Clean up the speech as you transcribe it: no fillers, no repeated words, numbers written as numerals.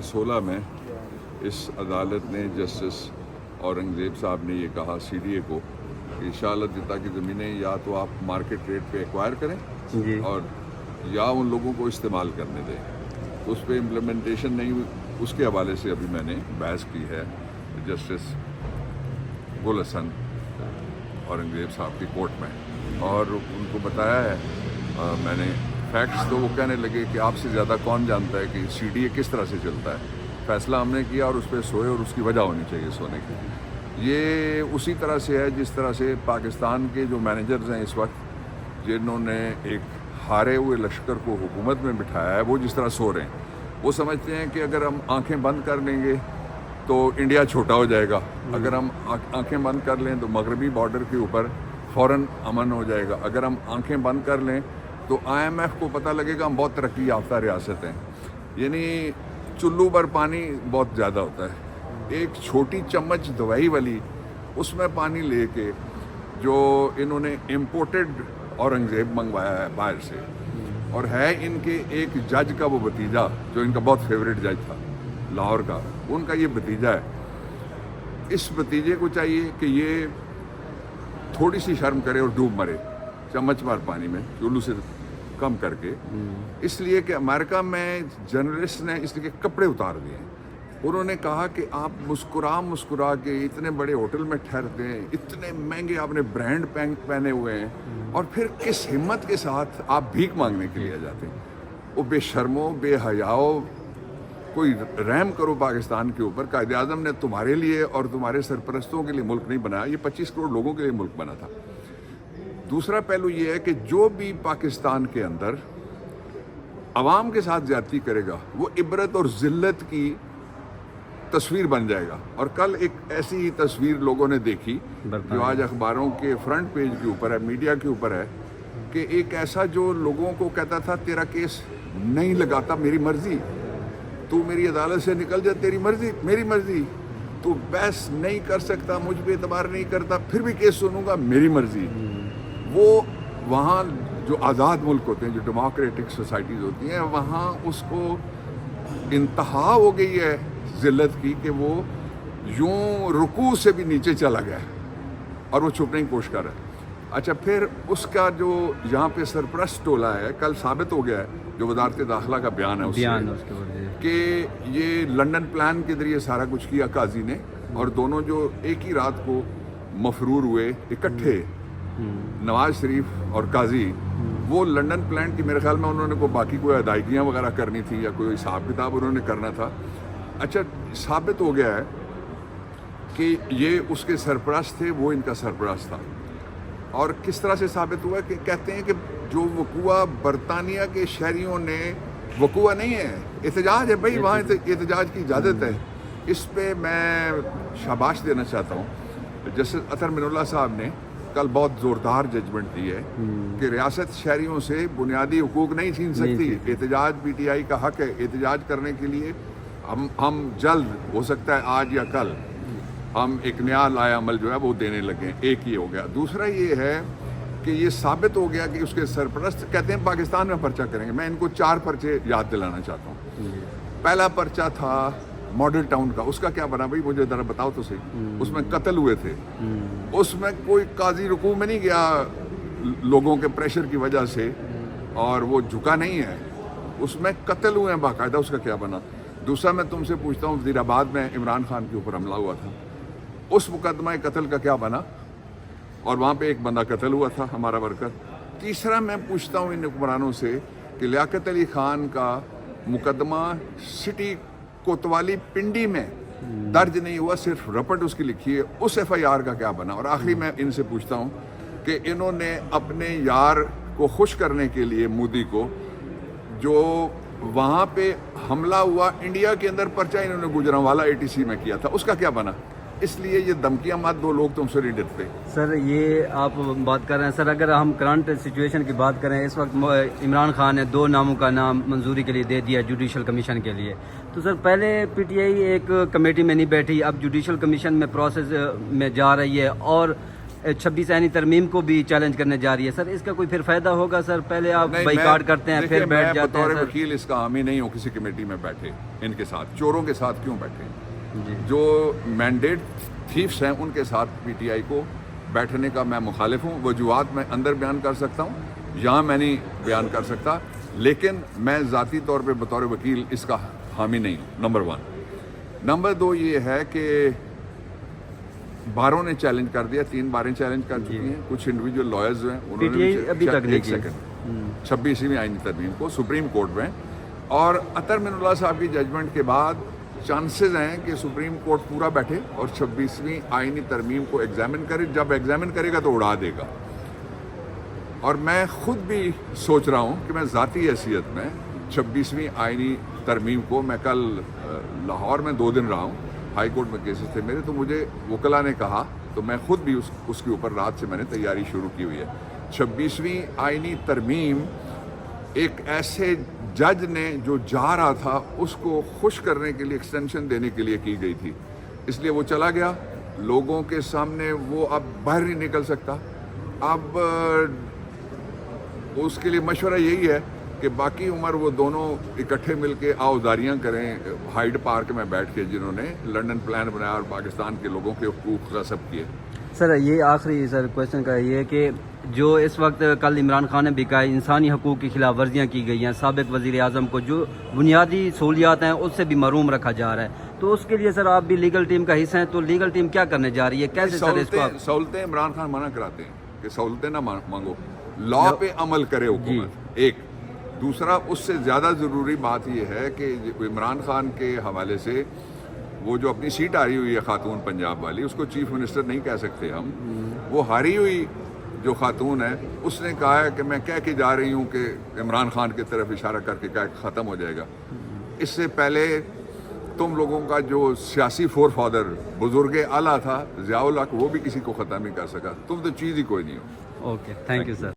16 में इस अदालत ने जस्टिस औरंगज़ेब साहब ने ये कहा CDA को कि इंशाअल्लाह की ज़मीनें या तो आप मार्केट रेट पे एक्वायर करें जी। और या उन लोगों को इस्तेमाल करने दें। तो उस पर इम्प्लीमेंटेशन नहीं हुई, उसके हवाले से अभी मैंने बहस की है जस्टिस गुल हसन औरंगज़ेब साहब की कोर्ट में और उनको बताया है मैंने फैक्ट्स। तो वो कहने लगे कि आपसे ज़्यादा कौन जानता है कि CDA किस तरह से चलता है। फैसला हमने किया और उस पर सोए और उसकी वजह होनी चाहिए सोने की। ये उसी तरह से है जिस तरह से पाकिस्तान के जो मैनेजर्स हैं इस वक्त, जिन्होंने एक हारे हुए लश्कर को हुकूमत में बिठाया है, वो जिस तरह सो रहे हैं। वो समझते हैं कि अगर हम आंखें बंद कर लेंगे तो इंडिया छोटा हो जाएगा, अगर हम आंखें बंद कर लें तो मगरबी बॉर्डर के ऊपर फ़ौरन अमन हो जाएगा, अगर हम आंखें बंद कर लें तो IMF को पता लगेगा हम बहुत तरक्की याफ्ता रियासत हैं। यानी चुल्लू पर पानी बहुत ज़्यादा होता है। एक छोटी चम्मच दवाई वाली उसमें पानी लेके जो इन्होंने इम्पोर्टेड औरंगज़ेब मंगवाया है बाहर से, और है इनके एक जज का वो भतीजा जो इनका बहुत फेवरेट जज था लाहौर का, उनका ये भतीजा है। इस भतीजे को चाहिए कि ये थोड़ी सी शर्म करे और डूब मरे चम्मच भर पानी में, चुल्लू से कम करके। इसलिए कि अमेरिका में जर्नलिस्ट ने इसलिए कपड़े उतार दिए। उन्होंने कहा कि आप मुस्कुरा के इतने बड़े होटल में ठहरते हैं, इतने महंगे आपने ब्रांड पहने हुए हैं, और फिर किस हिम्मत के साथ आप भीख मांगने के लिए जाते हैं। वो बेशर्मो बेहयाओ, कोई रहम करो पाकिस्तान के ऊपर। कायदे आज़म ने तुम्हारे लिए और तुम्हारे सरपरस्तों के लिए मुल्क नहीं बनाया, ये 25 करोड़ लोगों के लिए मुल्क बना था। दूसरा पहलू ये है कि जो भी पाकिस्तान के अंदर अवाम के साथ ज्यादती करेगा वो इबरत और जिल्लत की तस्वीर बन जाएगा। और कल एक ऐसी ही तस्वीर लोगों ने देखी जो आज अखबारों के फ्रंट पेज के ऊपर है, मीडिया के ऊपर है, कि एक ऐसा जो लोगों को कहता था तेरा केस नहीं लगाता मेरी मर्जी, तू मेरी अदालत से निकल जा तेरी मर्जी मेरी मर्जी, तू बहस नहीं कर सकता, मुझ पे एतबार नहीं करता, फिर भी केस सुनूंगा मेरी मर्जी। वो वहाँ जो आज़ाद मुल्क होते हैं, जो डेमोक्रेटिक सोसाइटीज़ होती हैं, वहाँ उसको इंतहा हो गई है ज़िल्लत की कि वो यूं रुकू से भी नीचे चला गया और वो छुपने की कोशिश कर रहा है। अच्छा, फिर उसका जो यहाँ पे सरपरस्त टोला है, कल साबित हो गया है जो वज़ारत दाखिला का बयान है उससे कि ये लंदन प्लान के ज़रिए सारा कुछ किया काजी ने, और दोनों जो एक ही रात को मफरूर हुए इकट्ठे, नवाज शरीफ और काजी, वो लंदन प्लान की मेरे ख्याल में उन्होंने को बाकी कोई अदायगियाँ वगैरह करनी थी या कोई हिसाब किताब उन्होंने करना था। अच्छा, साबित हो गया है कि ये उसके सरपरस्त थे, वो इनका सरपरस्त था। और किस तरह से साबित हुआ कि कहते हैं कि जो वकूआ बरतानिया के शहरियों ने, वकूआ नहीं है, एहतजाज है भाई, वहाँ एहतजाज की इजाज़त है। इस पे मैं शाबाश देना चाहता हूँ जस्टिस अतर मिनुल्लाह साहब ने कल बहुत ज़ोरदार जजमेंट दी है कि रियासत शहरियों से बुनियादी हुकूक नहीं छीन सकती। एहतजाज PTI का हक है, एहतजाज करने के लिए हम जल्द, हो सकता है आज या कल, हम एक नया लाया अमल जो है वो देने लगे। एक ये हो गया। दूसरा ये है कि ये साबित हो गया कि उसके सरपरस्त कहते हैं पाकिस्तान में पर्चा करेंगे। मैं इनको 4 पर्चे याद दिलाना चाहता हूँ। पहला पर्चा था मॉडल टाउन का, उसका क्या बना भाई, मुझे ज़रा बताओ तो सही। उसमें कत्ल हुए थे, उसमें कोई काजी रुकू में नहीं गया लोगों के प्रेशर की वजह से, और वो झुका नहीं है, उसमें कत्ल हुए हैं बाकायदा, उसका क्या बना। दूसरा मैं तुमसे पूछता हूँ, वज़ीराबाद में इमरान खान के ऊपर हमला हुआ था, उस मुकदमा कत्ल का क्या बना, और वहाँ पे एक बंदा कत्ल हुआ था हमारा वर्कर। तीसरा मैं पूछता हूँ इन हुक्मरानों से कि लियाकत अली खान का मुकदमा सिटी कोतवाली पिंडी में दर्ज नहीं हुआ, सिर्फ रपट उसकी लिखी है, उस FIR का क्या बना। और आखिरी मैं इनसे पूछता हूँ कि इन्होंने अपने यार को खुश करने के लिए, मोदी को, जो वहाँ पे हमला हुआ इंडिया के अंदर पर्चा इन्होंने गुजरांवाला ATC में किया था, उसका क्या बना। इसलिए ये धमकियाँ मत दो, लोग तुमसे नहीं डरते। सर, ये आप बात कर रहे हैं। सर, अगर हम करंट सिचुएशन की बात करें, इस वक्त इमरान खान ने 2 नामों का नाम मंजूरी के लिए दे दिया जुडिशल कमीशन के लिए। तो सर, पहले PTI एक कमेटी में नहीं बैठी, अब जुडिशल कमीशन में प्रोसेस में जा रही है, और 26 आईनी तरमीम को भी चैलेंज करने जा रही है सर, इसका कोई फिर फायदा होगा सर? पहले आप बाइकाट करते हैं फिर बैठ जाते हैं बतौर सर। वकील इसका हामी नहीं हूँ किसी कमेटी में बैठे, इनके साथ चोरों के साथ क्यों बैठे? जी जो मैंडेट थीफ्स हैं उनके साथ पीटीआई को बैठने का मैं मुखालिफ हूँ। वजूहात मैं अंदर बयान कर सकता हूँ, यहाँ मैं नहीं बयान कर सकता, लेकिन मैं ज़ाती तौर पे बतौर वकील इसका हामी नहीं हूँ, नंबर 1। नंबर 2 ये है कि बारों ने चैलेंज कर दिया, 3 बारें चैलेंज कर चुकी हैं, कुछ इंडिविजुअल लॉयर्स हैं उन्होंने PTI भी अभी तक नहीं एक की। सेकंड 26वीं आईनी तरमीम को सुप्रीम कोर्ट में, और अतर मिनुल्लाह साहब की जजमेंट के बाद चांसेस हैं कि सुप्रीम कोर्ट पूरा बैठे और 26वीं आईनी तरमीम को एग्जामिन करे। जब एग्जामिन करेगा तो उड़ा देगा। और मैं खुद भी सोच रहा हूँ कि मैं ज़ाती हैसियत में 26वीं आईनी तरमीम को, मैं कल लाहौर में 2 दिन रहा हूँ, हाई कोर्ट में केसेस थे मेरे, तो मुझे वकला ने कहा, तो मैं खुद भी उसके ऊपर रात से मैंने तैयारी शुरू की हुई है। 26वीं आईनी तरमीम एक ऐसे जज ने जो जा रहा था उसको खुश करने के लिए, एक्सटेंशन देने के लिए की गई थी, इसलिए वो चला गया लोगों के सामने, वो अब बाहर नहीं निकल सकता। अब उसके लिए मशवरा यही है कि बाकी उम्र वो दोनों इकट्ठे मिलके आउजारियाँ करें हाइड पार्क में बैठ के, जिन्होंने लंदन प्लान बनाया और पाकिस्तान के लोगों के हुकूक गसब किए। सर ये आखिरी सर क्वेश्चन का ये है कि जो इस वक्त कल इमरान खान ने भी कहा इंसानी हकूक़ की खिलाफ वर्जियाँ की गई हैं, साबिक वज़ीर आज़म को जो बुनियादी सहूलियात हैं उससे भी महरूम रखा जा रहा है, तो उसके लिए सर आप भी लीगल टीम का हिस्सा हैं, तो लीगल टीम क्या करने जा रही है, कैसे सर इसको आप... सहूलतें इमरान खान मना कराते हैं कि सहूलतें ना मांगो, लॉ पे अमल करे हुकूमत, एक। दूसरा, उससे ज़्यादा ज़रूरी बात यह है कि इमरान खान के हवाले से वो जो अपनी सीट आ रही हुई है खातून पंजाब वाली, उसको चीफ मिनिस्टर नहीं कह सकते हम। वो हारी हुई जो खातून है उसने कहा है कि मैं कह के जा रही हूँ कि इमरान खान की तरफ इशारा करके कहा ख़त्म हो जाएगा। इससे पहले तुम लोगों का जो सियासी फोर फादर बुजुर्ग आला था ज़िया उल हक, वो भी किसी को ख़त्म नहीं कर सका। तुम तो चीज़ ही कोई नहीं हो। Okay, thank you sir.